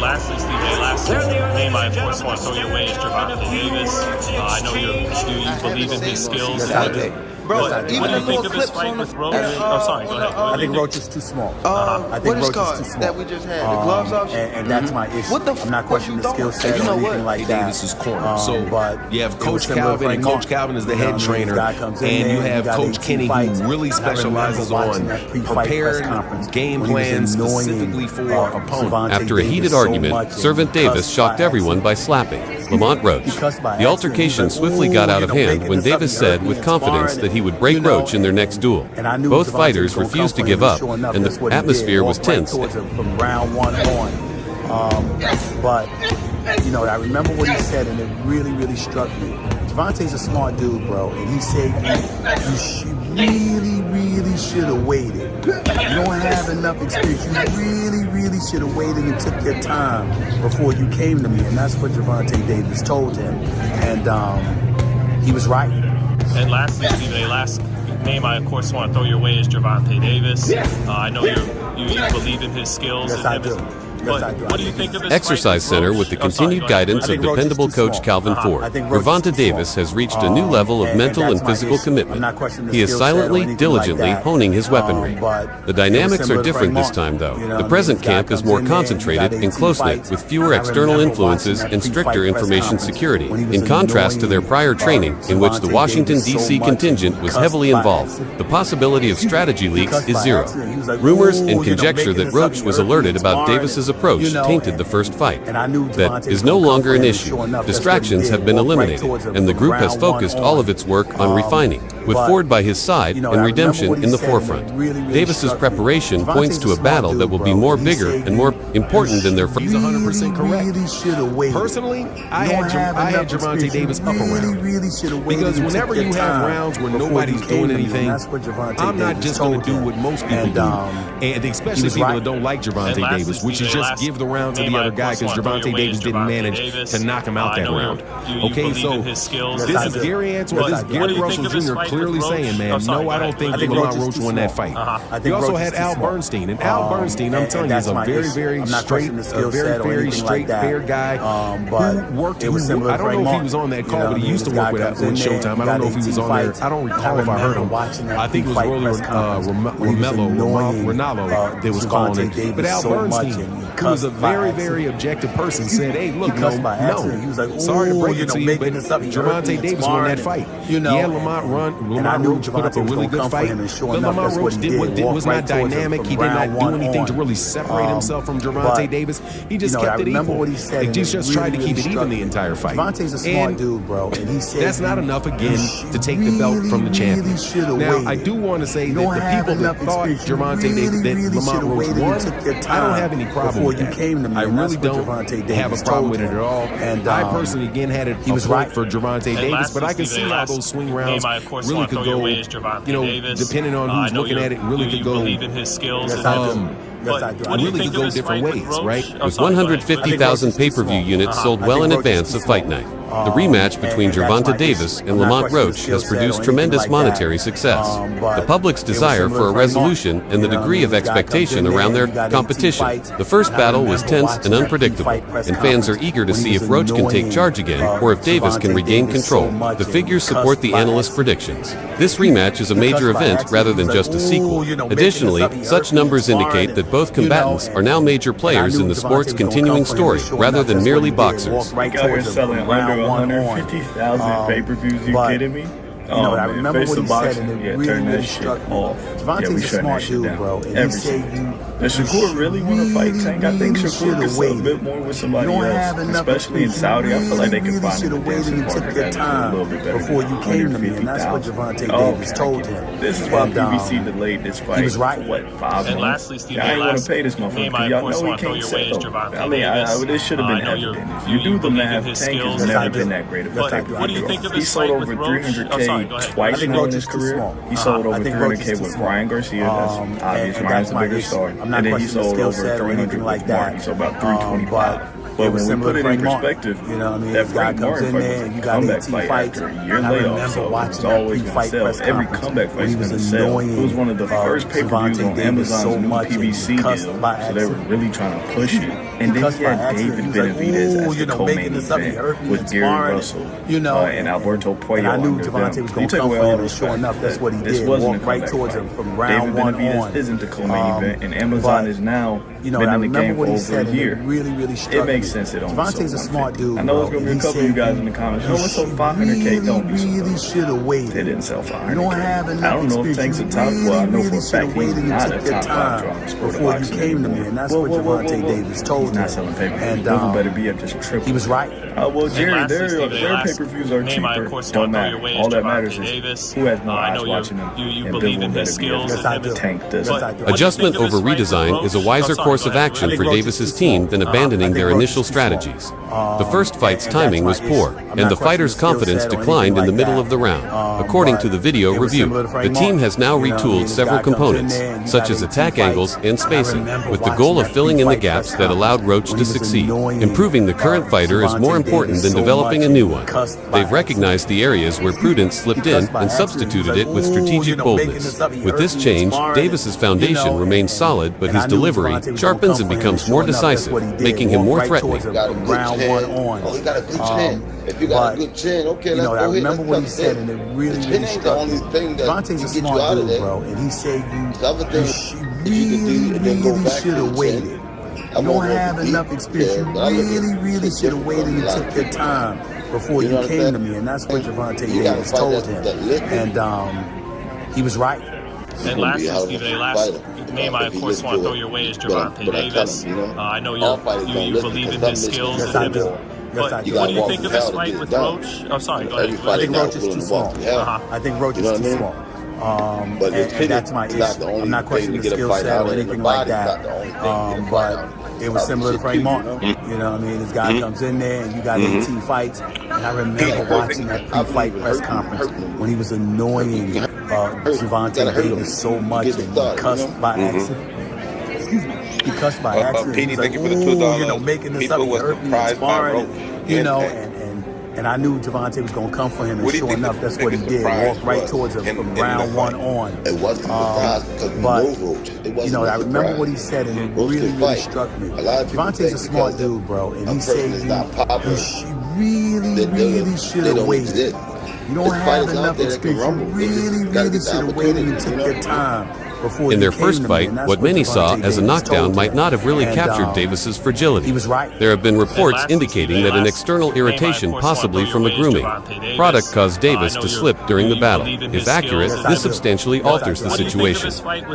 lastly, Steve, last name I, of course, want to throw your way is Gervonta Davis. I know you believe in his skills. Yes, I do. Bro, yes, I do. what do you think of his fight with Roach? Sorry, go ahead. I think Roach is too small. I think what is Roach is too small. that we just had? The gloves off? And that's my issue. I'm not questioning the skill set or anything like that. Davis's corner. So but you have Coach Calvin, and Coach Calvin is the head trainer, and you have Coach Kenny, who really specializes on prepared game plans specifically for opponents. After a heated argument, Servant Davis shocked everyone by slapping Lamont Roach. The altercation swiftly got out of hand when Davis said with confidence that he would break Roach in their next duel. Both fighters refused to give up, and the atmosphere was tense. From round one on. But, you know, I remember what he said, and it really, really struck me. Gervonta's a smart dude, bro, and he said you really should have waited. You don't have enough experience. You really should have waited and took your time before you came to me, and that's what Gervonta Davis told him, and he was right. And lastly, Steve, last name I, of course, want to throw your way is Gervonta Davis. I know you believe in his skills. Yes, I do. What do you think of his Exercise Center with the continued guidance of dependable coach Calvin Ford. Gervonta Davis has reached a new level of mental and physical commitment. He is silently, diligently honing his weaponry. The dynamics are different this time, though. The present camp is more concentrated and close-knit, with fewer external influences and stricter information security, in contrast to their prior training, in which the Washington, D.C. contingent was heavily involved. The possibility of strategy leaks is zero. Rumors and conjecture that Roach was alerted about Davis's approach tainted the first fight. That is no longer an issue. Distractions have been eliminated, and the group has focused all of its work on refining, with Ford by his side and redemption in the forefront. Davis's preparation points to a battle that will be more bigger and more important than their first. He's 100% correct. Personally, I had Gervonta Davis up around. Because whenever you have rounds where nobody's doing anything, I'm not just going to do what most people do, and especially people that don't like Gervonta Davis, which is just give the round to the other guy because Gervonta Davis didn't manage to knock him out that round. Okay, so this is Gary Antoine, this is Gary Russell Jr. clearly saying, man, no, I don't think Lamont Roach won that fight. You also had Al Bernstein, and Al Bernstein, I'm telling you, is a very straight, a very straight, fair guy who worked. I don't know if he was on that call, but he used to work with Showtime. I don't know if he was on there. I don't recall if I heard him. I think it was Rolly Ronaldo that was calling it. But Al Bernstein, who was a very objective person, said, hey, look, no, sorry to break it to you, but Gervonta Davis won that fight. Yeah, Lamont Roach put up a really good fight, but Lamont Roach was not dynamic. He did not do anything to really separate himself from Gervonta Davis. He just kept it equal. He just tried to keep it even the entire fight. Gervonta's a smart dude, bro, and he said that's not enough again to take the belt from the champion. Now, I do want to say that the people that thought Gervonta Davis, that Lamont Roach won, I don't have any problem with that. I really don't have a problem with it at all. And I personally, again, had it a vote for Gervonta Davis, but I can see how those swing rounds really could go, you know, depending on who's looking at it, really could go, really could go different ways, right? With 150,000 pay-per-view units sold well in advance of Fight Night, the rematch between Gervonta Davis and Lamont Roach has produced tremendous monetary success. The public's desire for a resolution and the degree of expectation around their competition. The first battle was tense and unpredictable, and fans are eager to see if Roach can take charge again or if Davis can regain control. The figures support the analysts' predictions. This rematch is a major event rather than just a sequel. Additionally, such numbers indicate that both combatants are now major players in the sport's continuing story rather than merely boxers. Selling under 150,000 pay-per-views. You kidding me? I remember what he said, and it really struck me. Gervonta's a smart dude, bro, and he said does Shakur really want to fight Tank? I think Shakur could sell a bit more with somebody else, especially in Saudi. I feel like they could find a dancing partner that's a little bit better before you came to me, and that's what Gervonta Davis told him. This is why PBC delayed this fight. He was right. For, what, 5 months? And lastly, Steve, I ain't want to pay this motherfucker. Y'all know he can't sell. I mean, this should have been evident. If you do the math, Tank has never been that great of a fighter. He sold over 300K twice in his career. He sold over 300K with Ryan Garcia. That's obvious. Ryan's the bigger star. I'm not questioning the skill set or anything like that. So about 325. But when we put it in perspective, you know what I mean? that Frank Frank comes in there and you got 18 fights. After a year And I layoff, remember so watching it's that always pre-fight going to press sell. Every conference comeback when fight's he going was to sell. annoying It was one of the first pay-per-views on Amazon's new PBC deal, so they were really trying to push it. And then he had David Benavidez as the co-main event with Gary Russell, and Alberto Puello. And I knew Gervonta was going to come for him, and sure enough, that's what he did. Walked right towards him from round one on. David Benavidez isn't the co-main event, and Amazon is now been in the game for over a year. It makes sense. Gervonta's a smart dude. I know there's gonna be a couple of you guys in the comments. You know what's so 500K? Don't be really should have waited. They didn't sell 500K. You don't have enough. I don't know if Tank's a top. Well, I know for a fact he's not a top 5 draw before you came to me, and that's what Gervonta Davis told me. He's not selling pay-per-views. Those better be up just triple. He was right. Well, Jerry, their pay-per-views are cheaper. Don't matter. All that matters is who has more eyes watching them. You believe in his skills. Tank does. Adjustment over redesign is a wiser course of action for Davis's team than abandoning their initial strategies. The first fight's timing was poor, and the fighter's confidence declined in the middle of the round. According to the video review, the team has now retooled several components, such as attack angles and spacing, with the goal of filling in the gaps that allowed Roach to succeed. Improving the current fighter is more important than developing a new one. They've recognized the areas where prudence slipped in and substituted it with strategic boldness. With this change, Davis's foundation remains solid, but his delivery sharpens and becomes more decisive, making him more threatening. He got a good chin. If you got a good chin, okay, let's go ahead. I remember what he said, and it really struck me. Gervonta's a smart dude, bro, and he said you really should have waited. You don't have enough experience. You really should have waited and took your time before you came to me, and that's what Gervonta Davis told him. And he was right. And lastly, Stephen A., last name I, of course, want to throw your way is Gervonta Davis. I know you believe in his skills. Yes, I do. But what do you think of his fight with Roach? Oh, sorry, go ahead. I think Roach is too small. I think Roach is too small. And that's my issue. I'm not questioning the skill set or anything like that. But it was similar to Frank Martin. You know what I mean? This guy comes in there and you got 18 fights. And I remember watching that pre-fight press conference when he was annoying Gervonta Davis so much and he cussed by accident. Excuse me. He cussed by accident. He was like, ooh, making this up. He hurt me and sparring, and I knew Gervonta was going to come for him, and sure enough, that's what he did. Walked right towards him from round one on. It wasn't a surprise because I remember what he said, and it really struck me. Gervonta's a smart dude, bro, and he said you really should have waited. You don't have enough experience. You really should have waited and took your time. In their first fight, what many saw as a knockdown might not have really captured Davis's fragility. He was right. There have been reports indicating that an external irritation, possibly from a grooming product, caused Davis to slip during the battle. If accurate, this substantially alters the situation.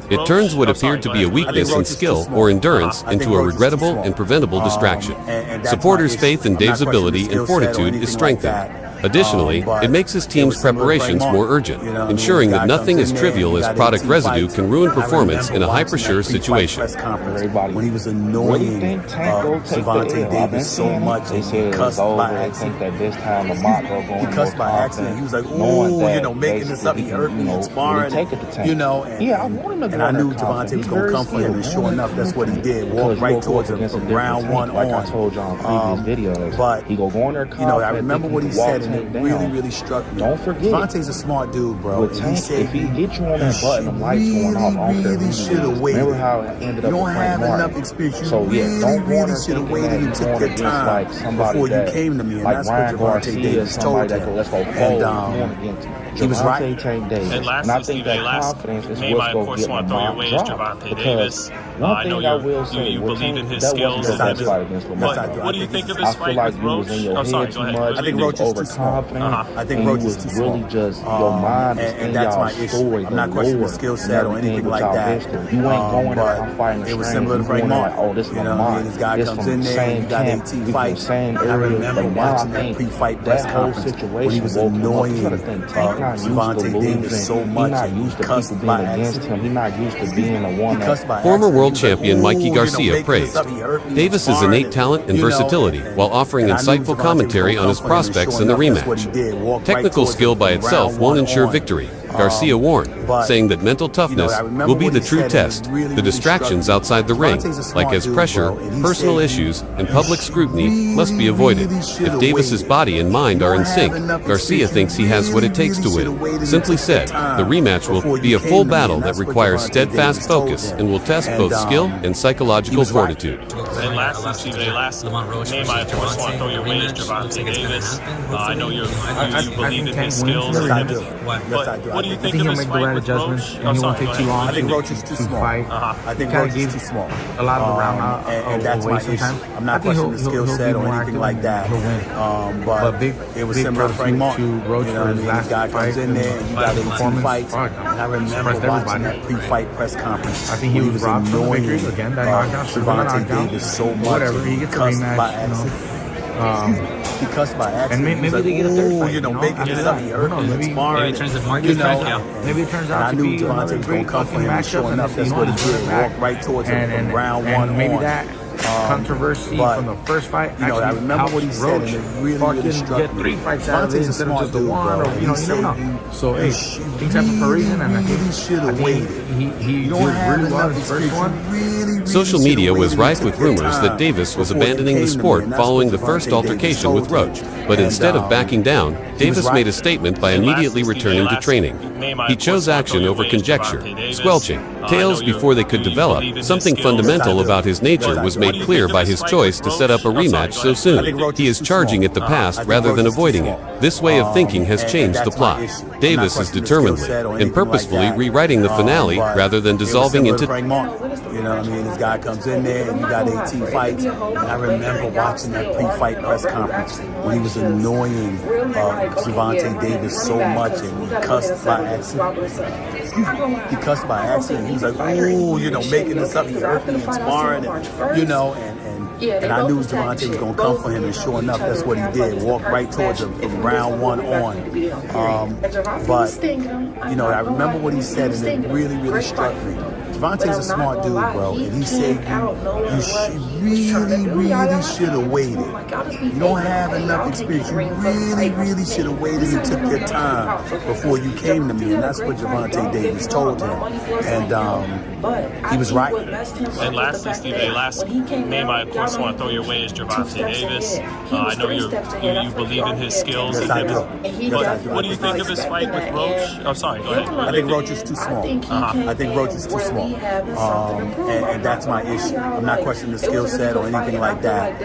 It turns what appeared to be a weakness in skill or endurance into a regrettable and preventable distraction. Supporters' faith in Dave's ability and fortitude is strengthened. Additionally, it makes his team's preparations more urgent, ensuring that nothing as trivial as product residue can ruin performance in a hyper-sure situation. When he was annoying Gervonta Davis so much, and he cussed by accident. He cussed by accident. He was like, ooh, making this up. He hurt me and sparring, and I knew Gervonta was going to come for him, and sure enough, that's what he did. Walked right towards him from round one on. Like I told y'all in previous videos, but he go on there, I remember what he said. It really struck me. Don't forget, Gervonta's a smart dude, bro. And he said, if he get you on that button, the lights going off. Really should have waited. Remember how it ended up with Frank Martin. Enough experience. So really should have waited and took your time before you came to me, and that's what Gervonta Davis told him. And he was right. And lastly, Steve, last name I, of course, want to throw your way is Gervonta Davis. I know you believe in his skills. But what do you think of his fight with Roach? I'm sorry, go ahead. I think Roach is too small. I think Roach is too small. And that's my issue. I'm not questioning the skill set or anything like that. But it was similar to Frank Martin. This guy comes in there and he got 18 fights. And I remember watching that pre-fight press conference when he was annoying Gervonta Davis so much and he cussed by accident. He's not used to being a one. Former world champion Mikey Garcia praised Davis's innate talent and versatility while offering insightful commentary on his prospects in the rematch. Technical skill by itself won't ensure victory. Garcia warned, saying that mental toughness will be the true test. The distractions outside the ring, like as pressure, personal issues, and public scrutiny, must be avoided. If Davis's body and mind are in sync, Garcia thinks he has what it takes to win. Simply said, the rematch will be a full battle that requires steadfast focus and will test both skill and psychological fortitude. And lastly, Steve, the last name I, of course, want to throw your way is Gervonta Davis. I know you believe in his skills. But what do you think of his fight with Roach? And he won't take too long. I think Roach is too small. I think Roach is too small. A lot of the round and that's my issue. I'm not questioning the skill set or anything like that. But it was similar to Frank Martin. Roach you know what I mean? This guy comes in there and you got 18 fights. And I remember watching that pre-fight press conference. I think he was annoying again. Gervonta Davis so much. Whatever, he gets a rematch. He cussed by accident. And maybe they get a third fight. You know, making it up. He hurt me. Maybe it turns out to be Gervonta was going to come for him and sure enough, that's what he did. Walk right towards him from round one on. Maybe that controversy from the first fight. You know, I remember what he said, and it really struck me. Get 3 fights out of it instead of just the one, or you never know. So hey, things happen for a reason, and I think he did really well in his first one. Social media was rife with rumors that Davis was abandoning the sport following the first altercation with Roach. But instead of backing down, Davis made a statement by immediately returning to training. He chose action over conjecture, squelching tales before they could develop. Something fundamental about his nature was made clear by his choice to set up a rematch so soon. He is charging at the past rather than avoiding it. This way of thinking has changed the plot. Davis is determinedly and purposefully rewriting the finale rather than dissolving into... You know what I mean? This guy comes in there and you got 18 fights. And I remember watching that pre-fight press conference when he was annoying Gervonta Davis so much and he cussed by accident. He cussed by accident. He was like, oh, you know, making this up. He hurt me and sparring, and, you know, and I knew Gervonta was going to come for him, and sure enough, that's what he did. Walked right towards him from round one on. But, you know, I remember what he said, and it really, really struck me. Gervonta's a smart dude, bro, and he said you really should have waited. You don't have enough experience. You really should have waited and took your time before you came to me, and that's what Gervonta Davis told him. And he was right. And lastly, Steve, the last name I, of course, want to throw your way is Gervonta Davis. I know you believe in his skills. Yes, I do. But what do you think of his fight with Roach? I'm sorry, go ahead. I think Roach is too small. I think Roach is too small. And that's my issue. I'm not questioning the skill set or anything like that.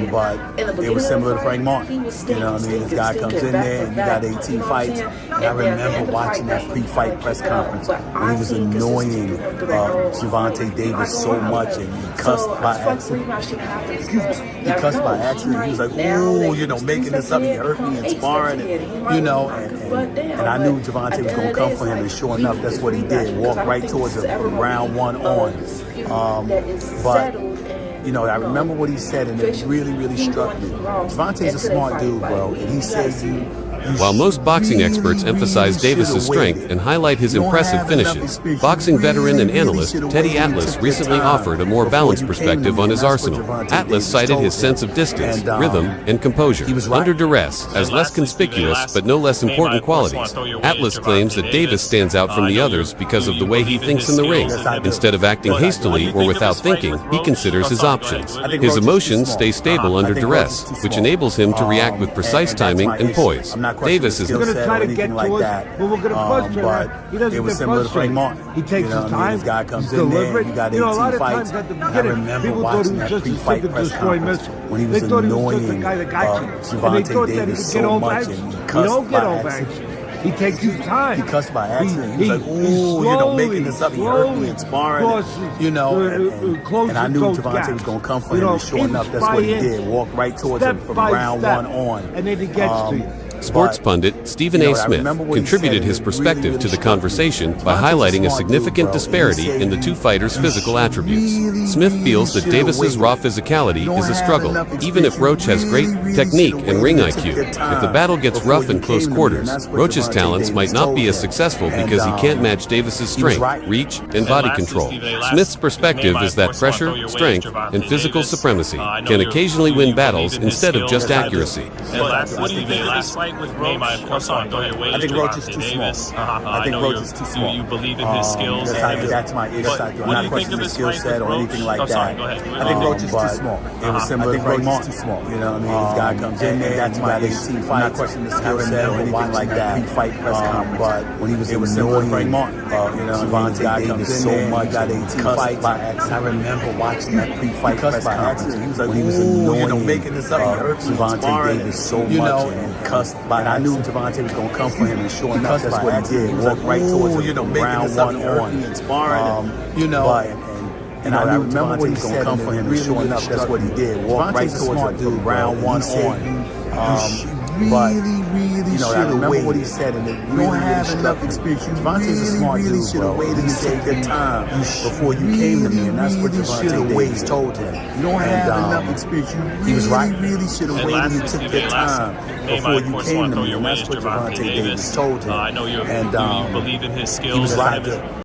But it was similar to Frank Martin. You know what I mean? This guy comes in there and you got 18 fights. And I remember watching that pre-fight press conference when he was annoying Gervonta Davis so much and he cussed by accident. He cussed by accident. He was like, oh, you know, making this up. He hurt me and sparring, and, you know, and I knew Gervonta was going to come for him, and sure enough, that's what he did. Walked right towards him from round one on. But, you know, I remember what he said, and it really, really struck me. Gervonta's a smart dude, bro, and he says While most boxing experts emphasize Davis's strength and highlight his impressive finishes, boxing veteran and analyst Teddy Atlas recently offered a more balanced perspective on his arsenal. Atlas cited his sense of distance, rhythm, and composure under duress as less conspicuous but no less important qualities. Atlas claims that Davis stands out from the others because of the way he thinks in the ring. Instead of acting hastily or without thinking, he considers his options. His emotions stay stable under duress, which enables him to react with precise timing and poise. Davis is going to try to get like that, but we're going to question but it was similar to Frank Martin. He takes his time. This guy comes in there, you got 18 fights. I remember watching that pre-fight press conference when he was annoying Gervonta Davis so much, and he cussed by accident. He takes his time. He cussed by accident. He was like, ooh, you know, making this up. He hurt me and sparring, you know, and I knew Gervonta was going to come for him, and sure enough, that's what he did. Walked right towards him from round one on. And then he gets to you. Sports pundit Stephen A. Smith contributed his perspective to the conversation by highlighting a significant disparity in the two fighters' physical attributes. Smith feels that Davis's raw physicality is a struggle, even if Roach has great technique and ring IQ. If the battle gets rough in close quarters, Roach's talents might not be as successful because he can't match Davis's strength, reach, and body control. Smith's perspective is that pressure, strength, and physical supremacy can occasionally win battles instead of just accuracy. What do you think of this fight fight with Roach? I'm sorry, go ahead. I think Roach is too small. I think Roach is too small. You believe in his skills. That's my issue. I'm not questioning his skill set or anything like that. I think Roach is too small. It was similar to Lamont. Too small. You know what I mean? This guy comes in there. That's my 18 fights. I'm not questioning his skill set or anything like that. Pre-fight press conference. But when he was annoying Lamont, you know, Gervonta Davis so much. Got 18 fights by accident. I remember watching that pre-fight press conference. He was like, when he was annoying, you know, making this up. Gervonta Davis so much and cussed. But I knew Gervonta was gonna come for him, and sure enough, that's what he did. He walked right towards him, you know, round one on. You know, and I remember when he was gonna come for him, and sure enough, that's what he did. Walked right towards him, round one on. But you know, I remember what he said, and it really, don't have enough experience. Gervonta's a smart dude, should have waited and take your time before you came to me, and that's what Gervonta Davis told him. You don't have enough experience. He was right. You really should have waited and took your time before you came to me, and that's what Gervonta Davis told him. I know you believe in his skills. He was right.